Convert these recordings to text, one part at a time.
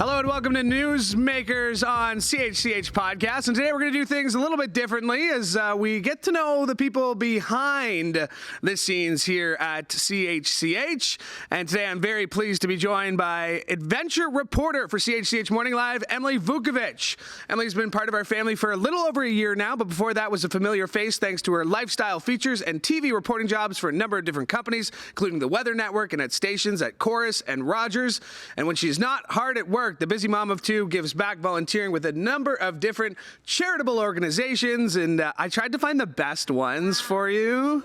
Hello and welcome to Newsmakers on CHCH podcast. And today we're going to do things a little bit differently as we get to know the people behind the scenes here at CHCH. And today I'm very pleased to be joined by adventure reporter for CHCH Morning Live, Emily Vukovic. Emily's been part of our family for a little over a year now, but before that was a familiar face thanks to her lifestyle features and TV reporting jobs for a number of different companies, including the Weather Network and at stations at Chorus and Rogers. And when she's not hard at work, the busy mom of two gives back volunteering with a number of different charitable organizations. And I tried to find the best ones for you.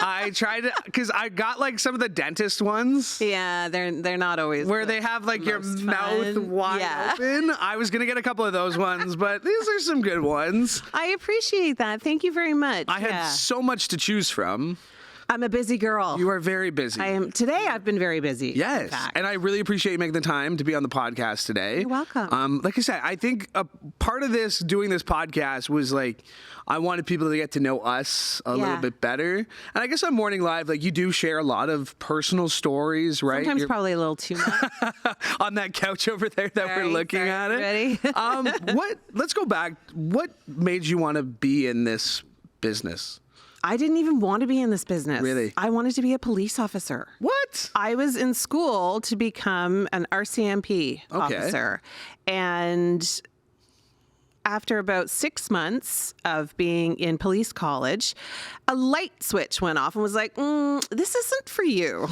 I tried to, because I got like some of the dentist ones. Yeah, they're not always where they have like your mouth wide open. I was going to get a couple of those ones, but these are some good ones. I appreciate that. Thank you very much. I had so much to choose from. I'm a busy girl. You are very busy. I am. Today, I've been very busy. Yes. And I really appreciate you making the time to be on the podcast today. You're welcome. Like I said, I think a part of doing this podcast was like, I wanted people to get to know us a little bit better. And I guess on Morning Live, like you do share a lot of personal stories, right? Sometimes probably a little too much. On that couch over there that we're looking at it. Ready? Let's go back. What made you want to be in this business? I didn't even want to be in this business. Really? I wanted to be a police officer. What? I was in school to become an RCMP officer. And after about 6 months of being in police college, a light switch went off and was like, this isn't for you.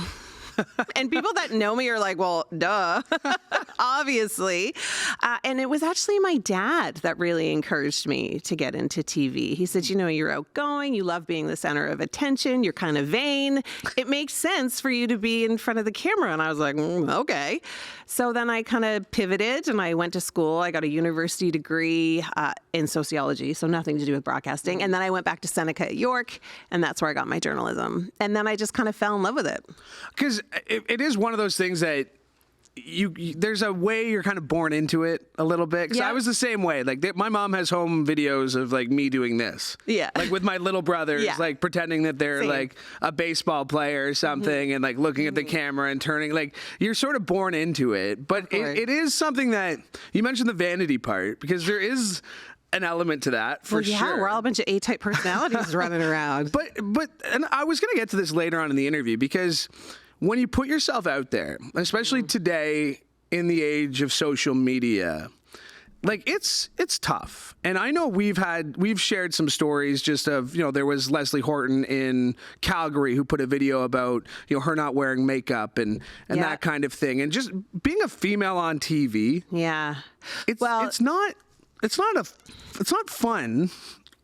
And people that know me are like, well, duh, obviously. And it was actually my dad that really encouraged me to get into TV. He said, you're outgoing. You love being the center of attention. You're kind of vain. It makes sense for you to be in front of the camera. And I was like, okay. So then I kind of pivoted and I went to school. I got a university degree in sociology, so nothing to do with broadcasting. And then I went back to Seneca at York, and that's where I got my journalism. And then I just kind of fell in love with it. Because it is one of those things that there's a way you're kind of born into it a little bit. Because I was the same way. Like my mom has home videos of like me doing this. Yeah. Like with my little brothers, like pretending that they're like a baseball player or something and like looking at the camera and turning. Like you're sort of born into it. But it is something that you mentioned the vanity part because there is an element to that for sure. Yeah, we're all a bunch of A-type personalities running around. But and I was going to get to this later on in the interview because when you put yourself out there, especially today in the age of social media, like it's tough. And I know we've shared some stories just of, there was Leslie Horton in Calgary who put a video about, her not wearing makeup and that kind of thing. And just being a female on TV. Yeah. It's not fun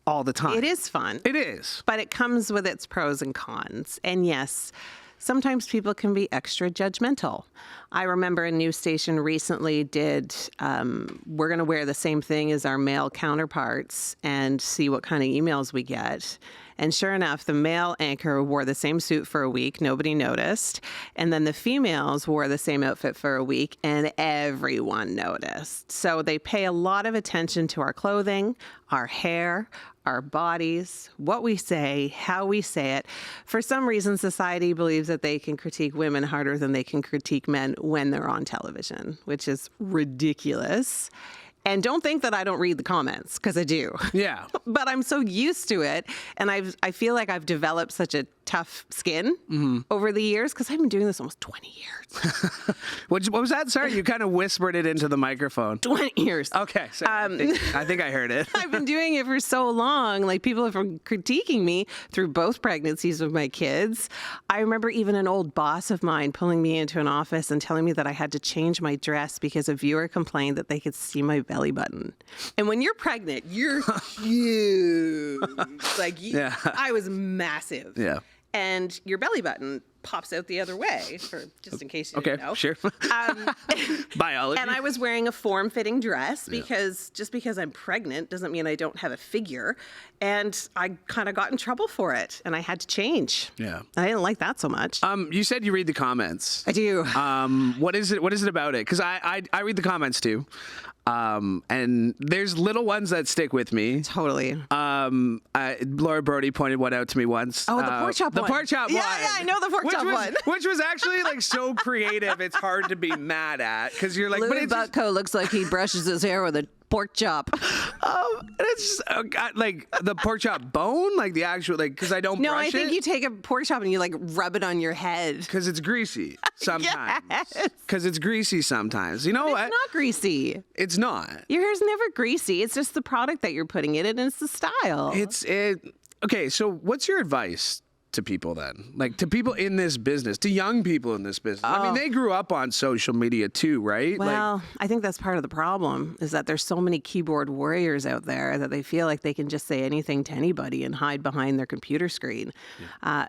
all the time. It is fun. It is. But it comes with its pros and cons. And yes, sometimes people can be extra judgmental. I remember a news station recently we're going to wear the same thing as our male counterparts and see what kind of emails we get. And sure enough, the male anchor wore the same suit for a week. Nobody noticed. And then the females wore the same outfit for a week and everyone noticed. So they pay a lot of attention to our clothing, our hair, our bodies, what we say, how we say it. For some reason, society believes that they can critique women harder than they can critique men when they're on television, which is ridiculous. And don't think that I don't read the comments, because I do. Yeah. But I'm so used to it. And I feel like I've developed such a tough skin over the years, because I've been doing this almost 20 years. What was that? Sorry, you kind of whispered it into the microphone. 20 years. Okay. So I think I heard it. I've been doing it for so long. Like, people have been critiquing me through both pregnancies of my kids. I remember even an old boss of mine pulling me into an office and telling me that I had to change my dress because a viewer complained that they could see my belly button. And when you're pregnant, you're huge. I was massive. Yeah. And your belly button pops out the other way, just in case you didn't know. Sure. Biology. And I was wearing a form-fitting dress because just because I'm pregnant doesn't mean I don't have a figure. And I kind of got in trouble for it, and I had to change. Yeah. I didn't like that so much. You said you read the comments. I do. What is it about it? Because I read the comments too. And there's little ones that stick with me. Totally. Laura Brody pointed one out to me once. Oh, the pork chop one. The pork chop one. Yeah, I know the pork chop tough one. Which was actually like so creative. It's hard to be mad at because you're like, but Louis it's just, Butko looks like he brushes his hair with a pork chop. it's just, like the pork chop bone, like the actual, like, because I don't No, brush I think it. you take a pork chop and you like rub it on your head. Because it's greasy sometimes. Yes. Because it's greasy sometimes. You know what? It's not greasy. It's not. Your hair's never greasy. It's just the product that you're putting in it, and it's the style. Okay, so what's your advice to people then? Like to people in this business, to young people in this business. I mean, they grew up on social media too, right? Well, I think that's part of the problem is that there's so many keyboard warriors out there that they feel like they can just say anything to anybody and hide behind their computer screen.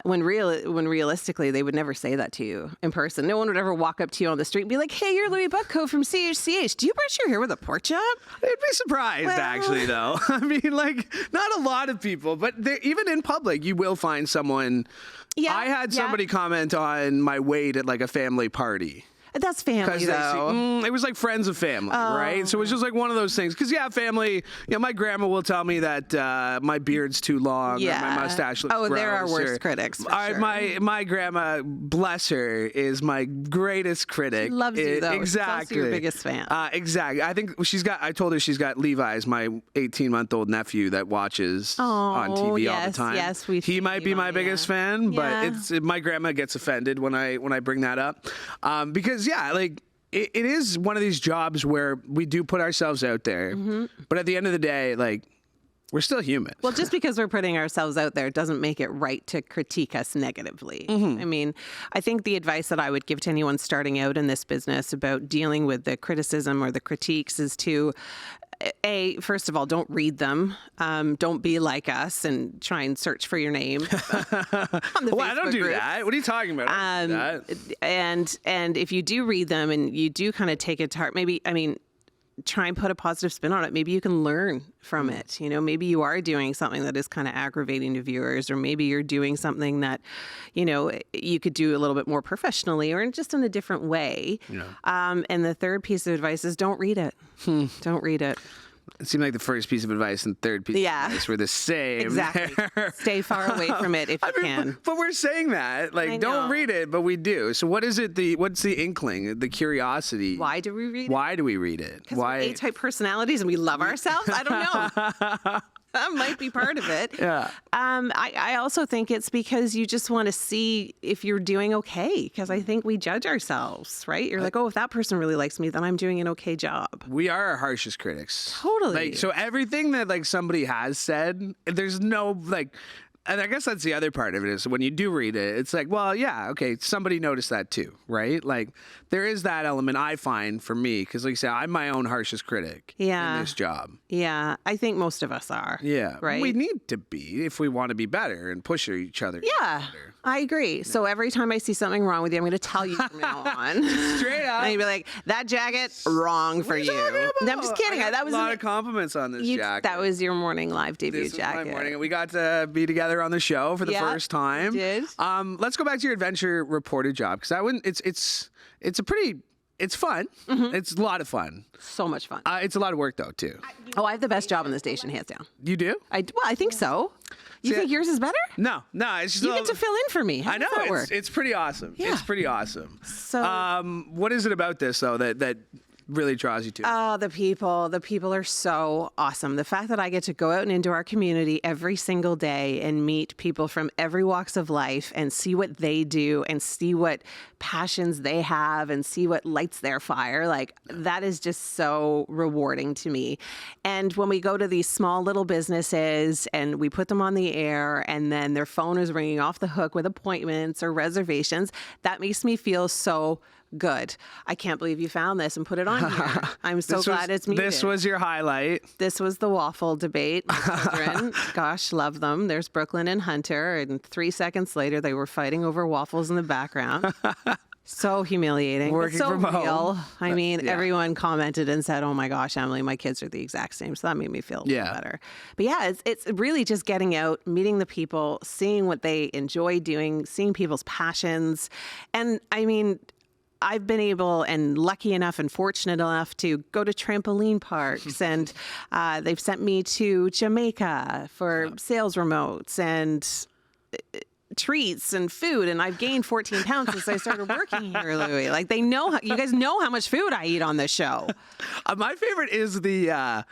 When realistically, they would never say that to you in person. No one would ever walk up to you on the street and be like, "Hey, you're Louis Butko from CHCH. Do you brush your hair with a pork chop?" They'd be surprised, actually, though. I mean, like, not a lot of people, but even in public, you will find someone. Yeah, I had somebody comment on my weight at like a family party. That's family, though. It was like friends of family, right? So it was just like one of those things. Because, family, my grandma will tell me that my beard's too long or my mustache looks gross. They're our worst critics, for sure. My grandma, bless her, is my greatest critic. She loves you, though. Exactly. She's also your biggest fan. Exactly. I think I told her she's got Levi's, my 18-month-old nephew that watches on TV all the time. Yes, he might be my biggest fan, but my grandma gets offended when I bring that up. Because like it is one of these jobs where we do put ourselves out there, but at the end of the day, like we're still human. Well, just because we're putting ourselves out there doesn't make it right to critique us negatively. I mean, I think the advice that I would give to anyone starting out in this business about dealing with the criticism or the critiques is to first of all, don't read them. Don't be like us and try and search for your name. On the I don't do groups. that. What are you talking about? I don't do that. And if you do read them and you do kind of take it to heart, try and put a positive spin on it. Maybe you can learn from it. Maybe you are doing something that is kind of aggravating to viewers, or maybe you're doing something that, you could do a little bit more professionally or just in a different way. And the third piece of advice is don't read it. Don't read it. It seemed like the first piece of advice and third piece of advice were the same. Exactly. Stay far away from it if you can. But we're saying that. Like, don't read it, but we do. So what is it? What's the inkling, the curiosity? Why do we read it? Why do we read it? Because we're A-type personalities and we love ourselves? I don't know. That might be part of it. Yeah. I also think it's because you just want to see if you're doing okay. Because I think we judge ourselves, right? You're like, if that person really likes me, then I'm doing an okay job. We are our harshest critics. Totally. So everything that like somebody has said, there's no like. And I guess that's the other part of it is when you do read it, it's like, well, yeah, okay, somebody noticed that too, right? Like there is that element I find for me because like I said, I'm my own harshest critic in this job. Yeah, I think most of us are. Yeah. Right? We need to be if we want to be better and push each other. Yeah, better. I agree. So every time I see something wrong with you, I'm going to tell you from now on. Straight up. And you'd be like, that jacket, wrong for you. No, I'm just kidding. I got that was a lot of compliments on this jacket. That was your morning live debut this jacket. Was my morning. We got to be together on the show for the first time. We did. Let's go back to your adventure reporter job because it's fun. It's a lot of fun. So much fun. It's a lot of work though too. I have the best job in the station, hands down. You do? I think so. You think yours is better? No. It's just you get to fill in for me. How does that work? It's pretty awesome. Yeah. It's pretty awesome. So, what is it about this though that really draws you to it? Oh, the people are so awesome. The fact that I get to go out and into our community every single day and meet people from every walks of life and see what they do and see what passions they have and see what lights their fire, like that is just so rewarding to me. And when we go to these small little businesses and we put them on the air and then their phone is ringing off the hook with appointments or reservations, that makes me feel so good. I can't believe you found this and put it on here. I'm so glad it's muted. This was your highlight. This was the waffle debate. My children, gosh, love them. There's Brooklyn and Hunter, and 3 seconds later, they were fighting over waffles in the background. So humiliating. Working so from real. home. I mean, everyone commented and said, "Oh my gosh, Emily, my kids are the exact same." So that made me feel a little better. But yeah, it's really just getting out, meeting the people, seeing what they enjoy doing, seeing people's passions, and I mean, I've been able and lucky enough and fortunate enough to go to trampoline parks and they've sent me to Jamaica for sales remotes and treats and food, and I've gained 14 pounds since I started working here, Louis. Like, you guys know how much food I eat on this show. My favorite is the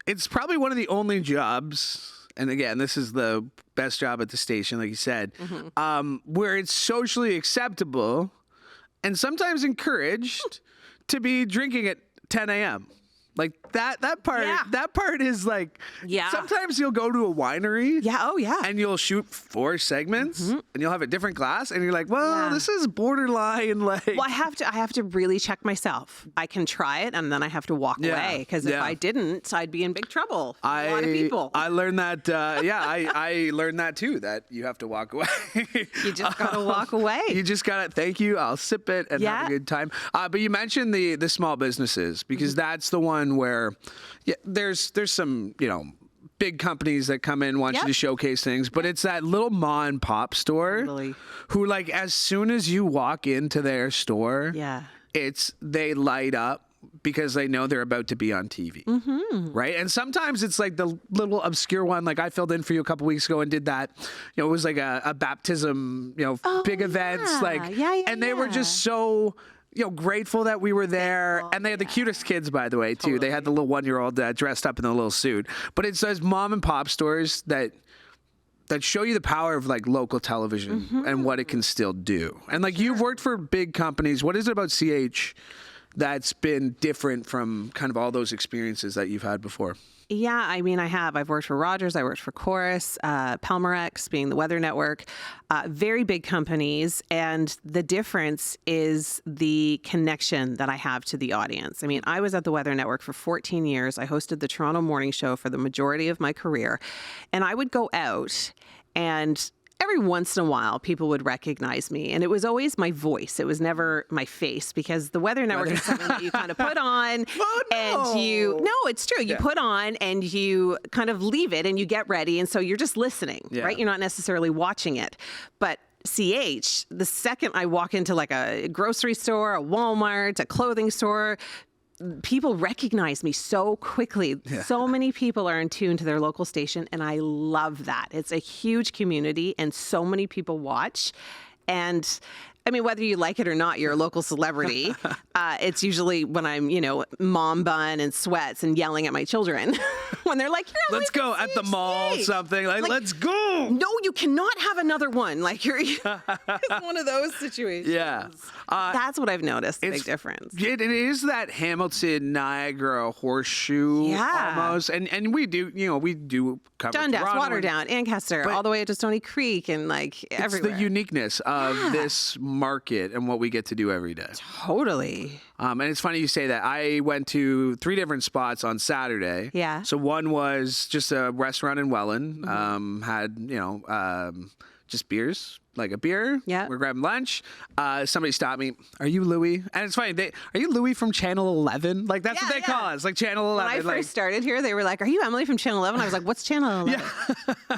it's probably one of the only jobs, and again, this is the best job at the station, like you said, where it's socially acceptable and sometimes encouraged to be drinking at 10 a.m. Like that part is like, sometimes you'll go to a winery. Yeah. Oh, yeah. And you'll shoot 4 segments and you'll have a different glass and you're like, well, this is borderline. Like, well, I have to really check myself. I can try it and then I have to walk away, because if I didn't, I'd be in big trouble. A lot of people. I learned that. I learned that too, that you have to walk away. You just got to walk away. You just got to, thank you. I'll sip it and have a good time. But you mentioned the small businesses, because that's the one where there's some, big companies that come in, want you to showcase things, but it's that little ma and pop store who, like, as soon as you walk into their store, they light up because they know they're about to be on TV, right? And sometimes it's like the little obscure one, like I filled in for you a couple weeks ago and did that. It was like a baptism, big events, and they were just so grateful that we were there. And they had the cutest kids, by the way, too. They had the little 1-year-old dressed up in a little suit. But it's those mom and pop stores that show you the power of like local television and what it can still do. And like you've worked for big companies. What is it about CH that's been different from kind of all those experiences that you've had before? Yeah, I mean, I have. I've worked for Rogers. I worked for Chorus, Pelmorex, being the weather network, very big companies. And the difference is the connection that I have to the audience. I mean, I was at the weather network for 14 years. I hosted the Toronto Morning Show for the majority of my career. And I would go out, and every once in a while, people would recognize me, and it was always my voice. It was never my face, because the weather network is something that you kind of put on, and it's true. You put on and you kind of leave it, and you get ready, and so you're just listening, right? You're not necessarily watching it, but CH, the second I walk into like a grocery store, a Walmart, a clothing store, people recognize me so quickly. So many people are in tune to their local station, and I love that. It's a huge community, and so many people watch. And I mean, whether you like it or not, you're a local celebrity. It's usually when I'm, mom bun and sweats and yelling at my children when they're like, let's go at the mall, something like, let's go. No, you cannot have another one. Like it's one of those situations. Yeah. That's what I've noticed, the big difference. It is that Hamilton, Niagara horseshoe almost. And we do cover Dundas, Toronto, Waterdown, Ancaster, all the way to Stony Creek, and like everywhere. It's the uniqueness of this market and what we get to do every day. Totally. And it's funny you say that. I went to 3 different spots on Saturday. Yeah. So one was just a restaurant in Welland. Had, just beers. Like a beer. Yeah. We're grabbing lunch. Somebody stopped me. Are you Louis? And it's funny. Are you Louis from Channel 11? Like that's what they call us. Like Channel 11. When I first started here, they were like, "Are you Emily from Channel 11?" I was like, "What's Channel 11?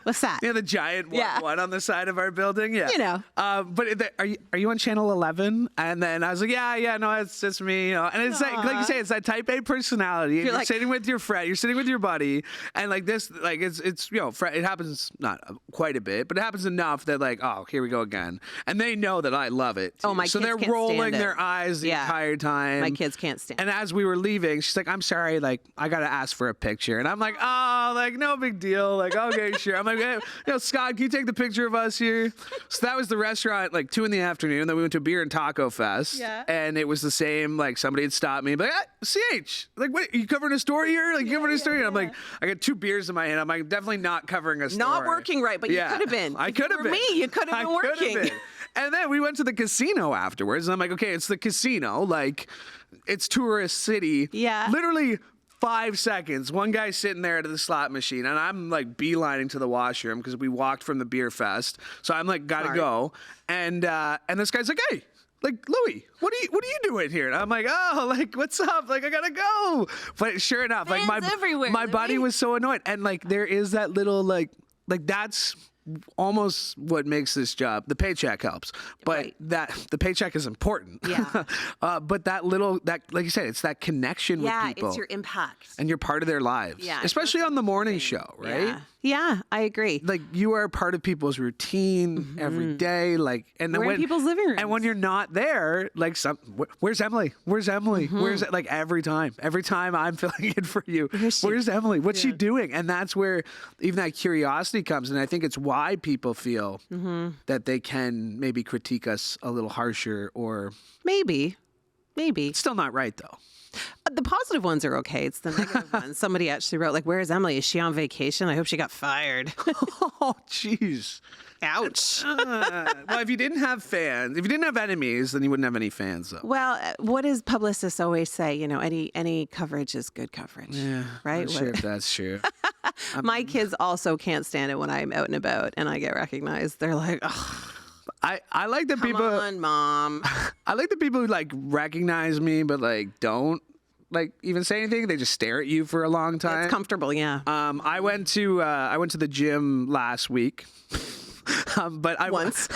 What's that?" The giant one on the side of our building. Yeah. But are you on Channel 11? And then I was like, yeah, no, it's just me. And it's like you say, it's that type A personality. You're like, sitting with your friend. You're sitting with your buddy, and like this, like it's it happens not quite a bit, but it happens enough that like, oh, here we go again. And they know that I love it. Oh, my kids so they're can't rolling stand it. their eyes the entire time. My kids can't stand it. And as we were leaving, she's like, I'm sorry, like, I got to ask for a picture. And I'm like, oh, like, no big deal. Like, okay, sure. I'm like, hey, Scott, can you take the picture of us here? So that was the restaurant, like 2 PM. Then we went to a beer and taco fest. Yeah. And it was the same, like, somebody had stopped me, like, CH, like, wait, are you covering a story here? Like, you covering a story? And I'm like, I got 2 beers in my hand. I'm like, definitely not covering a story. Not working right, but you could have been. I could have been. For me, you could have been working. And then we went to the casino afterwards, and I'm like, okay, it's the casino, like, it's tourist city. Yeah. Literally 5 seconds, one guy's sitting there at the slot machine, and I'm like beelining to the washroom because we walked from the beer fest. So I'm like, gotta go. And this guy's like, hey, like, Louis, what are you doing here? And I'm like, oh, like, what's up? Like, I gotta go. But sure enough, fans like my body was so annoyed. And like, there is that little like that's almost what makes this job. The paycheck helps, but Right. that the paycheck is important. Yeah. But that like you said, it's that connection with people. It's your impact. And you're part of their lives. Yeah, Especially on the morning show, right? Yeah, I agree. Like you are part of people's routine every day. Like, and then We're in when people's living rooms. and when you're not there, like where's Emily? Where's Emily? Where's like every time I'm filling in for you. Where's Emily? What's she doing? And that's where even that curiosity comes. And I think it's why people feel that they can maybe critique us a little harsher or Maybe. it's still not right though. The positive ones are okay. It's the negative ones. Somebody actually wrote, like, where is Emily? Is she on vacation? I hope she got fired. Oh, jeez. Ouch. Well, if you didn't have fans, if you didn't have enemies, then you wouldn't have any fans, though. Well, what does publicists always say? You know, any coverage is good coverage. Yeah, right? I'm sure that's true. My kids also can't stand it when I'm out and about and I get recognized. They're like, oh, I like the come people. on, Mom. I like the people who like recognize me, but like don't like even say anything. They just stare at you for a long time. It's comfortable, yeah. I went to the gym last week. But I Once.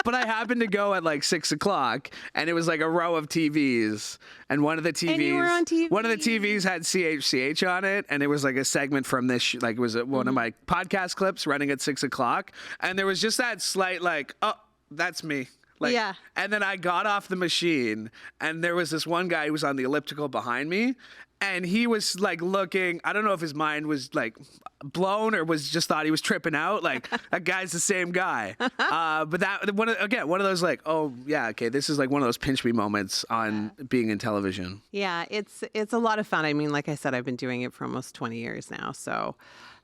but I happened to go at like 6 o'clock, and it was like a row of TVs, and one of the TVs, And you were on TV. One of the TVs had CHCH on it, and it was like a segment from this, like it was one of my podcast clips running at 6 o'clock, and there was just that slight like, oh, that's me. Like, Yeah. And then I got off the machine, and there was this one guy who was on the elliptical behind me, and he was like looking, I don't know if his mind was like blown or was just thought he was tripping out. Like that guy's the same guy. But that one of those like, oh yeah, okay, this is like one of those pinch me moments on being in television. Yeah, it's a lot of fun. I mean, like I said, I've been doing it for almost 20 years now. So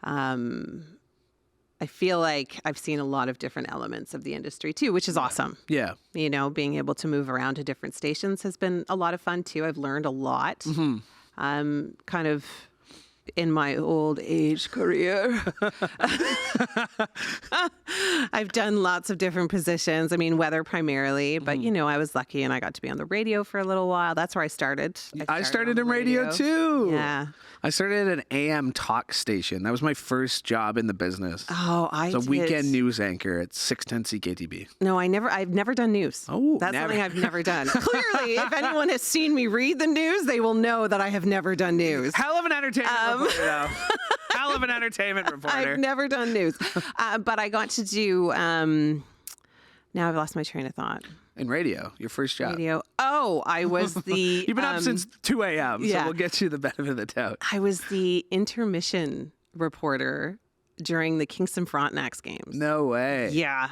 I feel like I've seen a lot of different elements of the industry too, which is awesome. Yeah. You know, being able to move around to different stations has been a lot of fun too. I've learned a lot. Kind of in my old age career. I've done lots of different positions. I mean, weather primarily, but you know, I was lucky and I got to be on the radio for a little while. That's where I started. I started on in the radio too. Yeah. I started at an AM talk station. That was my first job in the business. Oh, I It's a did. weekend news anchor at 610 CKTB. No, I've never done news. Oh, that's never. something I've never done. Clearly, if anyone has seen me read the news, they will know that I have never done news. Hell of an entertainment reporter, though. Hell of an entertainment reporter. I've never done news, but I got to do. Now I've lost my train of thought. In radio, your first job. Radio. Oh, I was the. You've been up since 2 a.m., so yeah. we'll get you the benefit of the doubt. I was the intermission reporter during the Kingston Frontenac's games. No way. Yeah.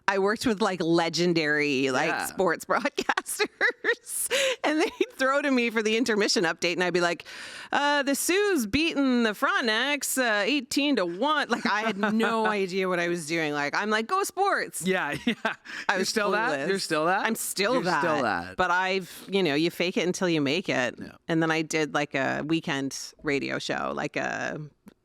I worked with like legendary Yeah. sports broadcasters, and they'd throw to me for the intermission update, and I'd be like, "The Sioux beating the Frontenacs 18-1." Like I had no idea what I was doing. Like I'm like, "Go Sports!" Yeah, yeah. I You're was still that? clueless. You're still that? I'm still You're that. still that. But you fake it until you make it. Yeah. And then I did like a weekend radio show, like a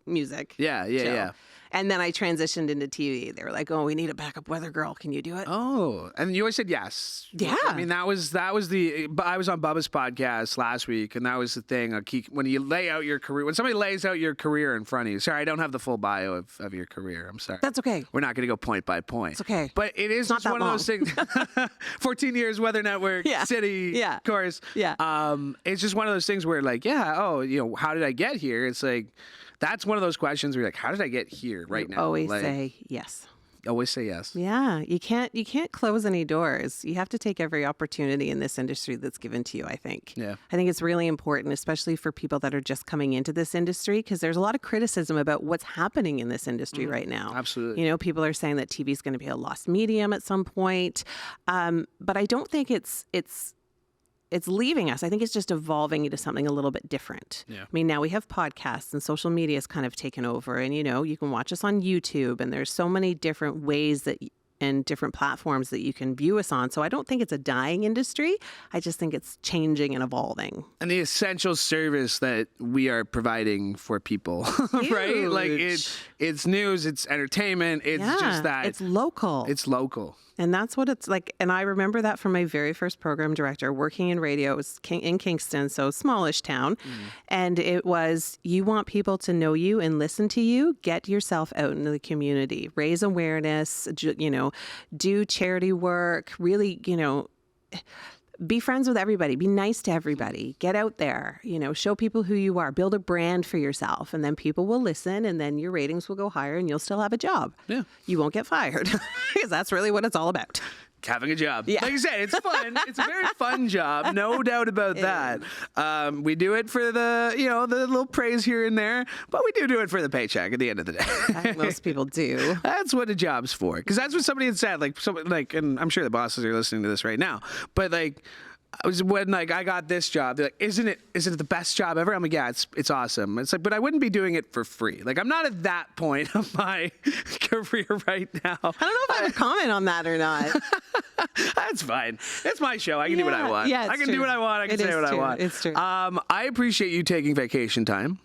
music. Yeah, yeah, show. yeah. And then I transitioned into TV. They were like, "Oh, we need a backup weather girl. Can you do it?" Oh, and you always said yes. Yeah. I mean, that was the. I was on Bubba's podcast last week, and that was the thing. When you lay out your career, when somebody lays out your career in front of you. Sorry, I don't have the full bio of your career. I'm sorry. That's okay. We're not going to go point by point. It's okay. But it is not just that one of those things. 14 years, Weather Network, Yeah. City, Yeah. course. Yeah. It's just one of those things where, like, yeah, oh, how did I get here? It's like, that's one of those questions where you're like, how did I get here right now? Always Like, say yes. Always say yes. Yeah, you can't close any doors. You have to take every opportunity in this industry that's given to you, I think. Yeah. I think it's really important, especially for people that are just coming into this industry, because there's a lot of criticism about what's happening in this industry right now. Absolutely. You know, people are saying that TV is going to be a lost medium at some point. But I don't think it's leaving us. I think it's just evolving into something a little bit different. Yeah. I mean, now we have podcasts and social media has kind of taken over, and you can watch us on YouTube, and there's so many different ways and different platforms that you can view us on. So I don't think it's a dying industry. I just think it's changing and evolving. And the essential service that we are providing for people, right? Like Huge. it's news, it's entertainment, it's just that it's local. it's local. And that's what it's like. And I remember that from my very first program director working in radio. It was in Kingston, so smallish town. And it was, you want people to know you and listen to you, get yourself out into the community, raise awareness, do charity work, really, be friends with everybody, be nice to everybody, get out there, show people who you are, build a brand for yourself, and then people will listen, and then your ratings will go higher and you'll still have a job. Yeah. You won't get fired because that's really what it's all about. Having a job. Yeah. Like you said, it's fun. It's a very fun job. No doubt about that. We do it for the little praise here and there, but we do it for the paycheck at the end of the day. I think most people do. That's what a job's for. Because that's what somebody had said. And I'm sure the bosses are listening to this right now. But when I got this job, they're like, isn't it the best job ever? I'm like, yeah, it's awesome. It's like, but I wouldn't be doing it for free. Like, I'm not at that point of my career right now. I don't know if I would comment on that or not. That's fine. It's my show. I can do what I want. Yeah, I can do what I want. I can say what I want. It's true. I appreciate you taking vacation time.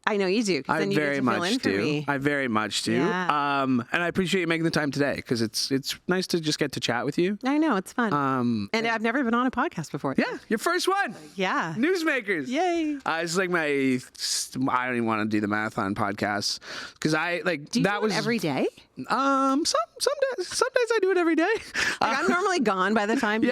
I know you do. I then you very get to fill much in for do. me. I very much do. Yeah. And I appreciate you making the time today because it's nice to just get to chat with you. I know, it's fun. And I've never been on a podcast before. Yeah, your first one. Yeah. Newsmakers. Yay. It's like I don't even want to do the math on podcasts because Do you do it every day? Some days I do it every day. I'm normally gone by the time you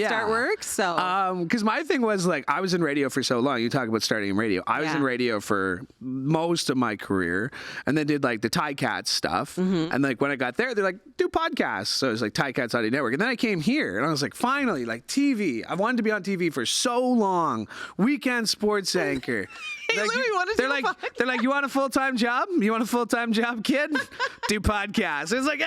start work. So because my thing was I was in radio for so long. You talk about starting in radio. I was in radio for most of my career, and then did the Ticats stuff. And when I got there, they're like, do podcasts. So it was Ticats Audio Network. And then I came here, and I was like, finally, TV. I wanted to be on TV for so long. Weekend sports anchor. They're like, you want a full-time job? You want a full-time job, kid? Do podcasts. It's like,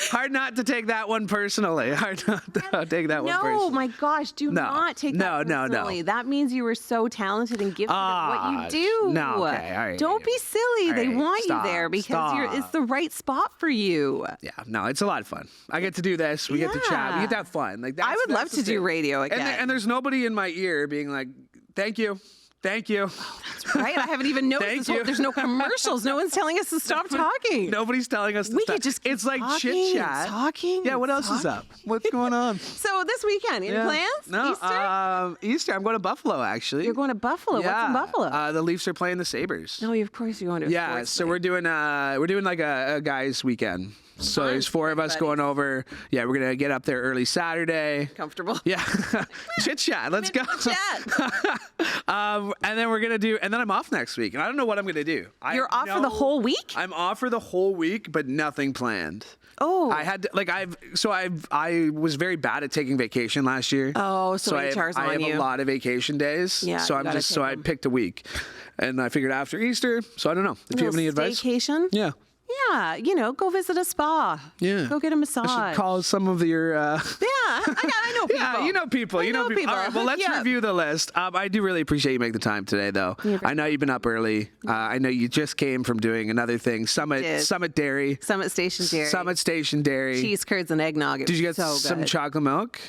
hard not to take that one personally. Hard not to take that one personally. No, my gosh, do not take that personally. No. That means you were so talented and gifted at what you do. No, okay, all right. Don't be silly. All they right, want stop, you there because it's the right spot for you. Yeah, no, it's a lot of fun. I get to do this. We get to chat. We get to have fun. I would love to do radio again. And there's nobody in my ear being like, thank you. Thank you. Oh, that's right. I haven't even noticed there's no commercials. No one's telling us to stop talking. Nobody's telling us to we stop. Could just keep it's like talking chit chat. Talking. Yeah, what else is up? What's going on? So this weekend, any plans? No, Easter? Easter. I'm going to Buffalo, actually. You're going to Buffalo. Yeah. What's in Buffalo? The Leafs are playing the Sabres. No, of course you're going to a sports so thing. we're doing a guys' weekend. So there's 4 of us going over. Yeah, we're going to get up there early Saturday. Comfortable. Yeah. Chit chat. Let's go. Chat. And then I'm off next week. And I don't know what I'm going to do. You're off for the whole week? I'm off for the whole week, but nothing planned. Oh. I had to, I was very bad at taking vacation last year. Oh, so HR's on you. I have a lot of vacation days. Yeah. So I picked a week. And I figured after Easter, so I don't know. If you have any advice. Vacation? Yeah. Yeah, go visit a spa. Yeah. Go get a massage. I should call some of your... Yeah, I know people. Yeah, you know people. I know people. All right, well, let's review the list. I do really appreciate you making the time today, though. I know you've been up early. I know you just came from doing another thing, Summit Dairy. Summit Station Dairy. Summit Station Dairy. Cheese curds and eggnog. Did you get some chocolate milk?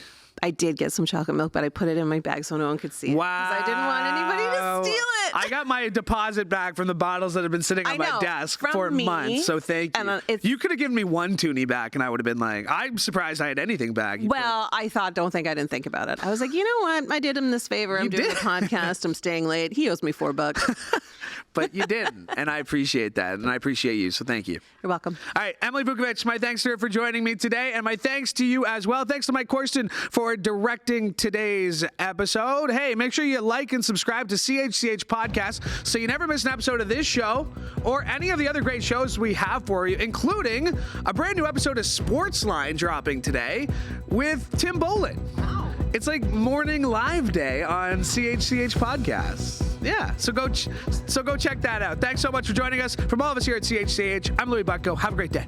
I did get some chocolate milk, but I put it in my bag so no one could see it. Wow. Because I didn't want anybody to steal it. I got my deposit back from the bottles that have been sitting on my desk for months, so thank you. You could have given me one toonie back, and I would have been like, I'm surprised I had anything back. Well, I thought, don't think I didn't think about it. I was like, you know what? I did him this favor. I'm doing a podcast. I'm staying late. He owes me $4. But you didn't, and I appreciate that, and I appreciate you, so thank you. You're welcome. All right, Emily Vukovic, my thanks to her for joining me today, and my thanks to you as well. Thanks to Mike Corsten for directing today's episode. Hey, make sure you like and subscribe to CHCH Podcast so you never miss an episode of this show or any of the other great shows we have for you, including a brand new episode of Sportsline dropping today with Tim Bolin. Wow. It's like morning live day on CHCH Podcasts. Yeah, so go check that out. Thanks so much for joining us. From all of us here at CHCH, I'm Louis Butko. Have a great day.